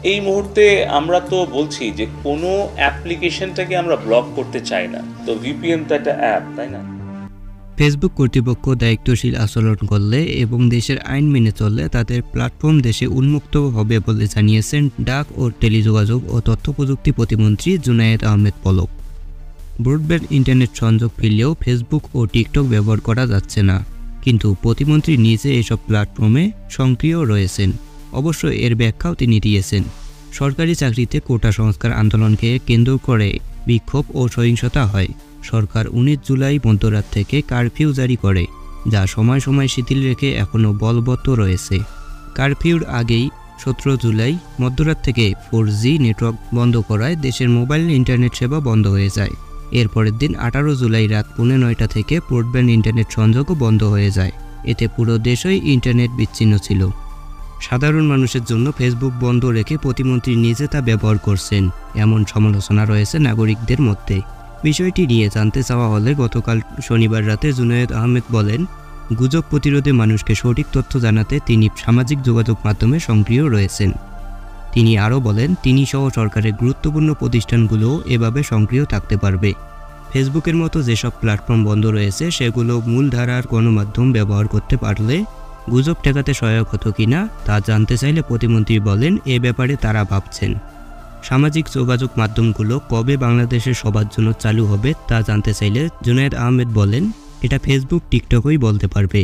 এই মুহূর্তে আমরা তো বলছি যে কোনো অ্যাপ্লিকেশনটাকে আমরা ব্লক করতে চাই না, তো ভিপিএন তো একটা অ্যাপ, তাই না? ফেসবুক কর্তৃপক্ষ দায়িত্বশীল আচরণ করলে এবং দেশের আইন মেনে চললে তাদের প্ল্যাটফর্ম দেশে উন্মুক্ত হবে বলে জানিয়েছেন ডাক ও টেলিযোগাযোগ ও তথ্য প্রযুক্তি প্রতিমন্ত্রী জুনায়েদ আহমেদ পলক। ব্রডব্যান্ড ইন্টারনেট সংযোগ ফিরলেও ফেসবুক ও টিকটক ব্যবহার করা যাচ্ছে না, কিন্তু প্রতিমন্ত্রী নিজে এসব প্ল্যাটফর্মে সক্রিয় রয়েছেন। অবশ্য এর ব্যাখ্যাও তিনি দিয়েছেন। সরকারি চাকরিতে কোটা সংস্কার আন্দোলনকে কেন্দ্র করে বিক্ষোভ ও সহিংসতা হয়। সরকার 19 জুলাই মধ্যরাত থেকে কারফিউ জারি করে, যা সময় সময় শিথিল রেখে এখনও বলবৎ রয়েছে। কারফিউর আগেই 17 জুলাই মধ্যরাত থেকে 4G নেটওয়ার্ক বন্ধ করায় দেশের মোবাইল ইন্টারনেট সেবা বন্ধ হয়ে যায়। এরপরের দিন 18 জুলাই রাত 9:30 থেকে ব্রডব্যান্ড ইন্টারনেট সংযোগও বন্ধ হয়ে যায়। এতে পুরো দেশই ইন্টারনেট বিচ্ছিন্ন ছিল। সাধারণ মানুষের জন্য ফেসবুক বন্ধ রেখে প্রতিমন্ত্রী নিজে তা ব্যবহার করছেন, এমন সমালোচনা রয়েছে নাগরিকদের মধ্যে। বিষয়টি নিয়ে জানতে চাওয়া হলে গতকাল শনিবার রাতে জুনায়েদ আহমেদ বলেন, গুজব প্রতিরোধে মানুষকে সঠিক তথ্য জানাতে তিনি সামাজিক যোগাযোগ মাধ্যমে সক্রিয় রয়েছেন। তিনি আরও বলেন, তিনি সহ সরকারের গুরুত্বপূর্ণ প্রতিষ্ঠানগুলোও এভাবে সক্রিয় থাকতে পারবে। ফেসবুকের মতো যেসব প্ল্যাটফর্ম বন্ধ রয়েছে সেগুলো মূলধারার গণমাধ্যম ব্যবহার করতে পারলে গুজব ঠেকাতে সহায়ক হতো কিনা তা জানতে চাইলে প্রতিমন্ত্রী বলেন, এ ব্যাপারে তারা ভাবছেন। সামাজিক যোগাযোগ মাধ্যমগুলো কবে বাংলাদেশের সবার জন্য চালু হবে তা জানতে চাইলে জুনায়েদ আহমেদ বলেন, এটা ফেসবুক টিকটকই বলতে পারবে।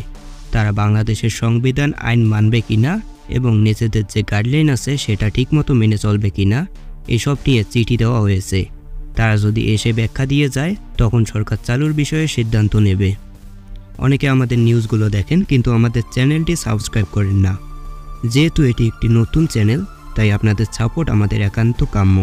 তারা বাংলাদেশের সংবিধান আইন মানবে কিনা এবং নিজেদের যে গাইডলাইন আছে সেটা ঠিকমতো মেনে চলবে কিনা এসব নিয়ে চিঠি দেওয়া হয়েছে। তারা যদি এসে ব্যাখ্যা দিয়ে যায় তখন সরকার চালুর বিষয়ে সিদ্ধান্ত নেবে। অনেকে আমাদের নিউজগুলো দেখেন কিন্তু আমাদের চ্যানেলটি সাবস্ক্রাইব করেন না। যেহেতু এটি একটি নতুন চ্যানেল, তাই আপনাদের সাপোর্ট আমাদের একান্ত কাম্য।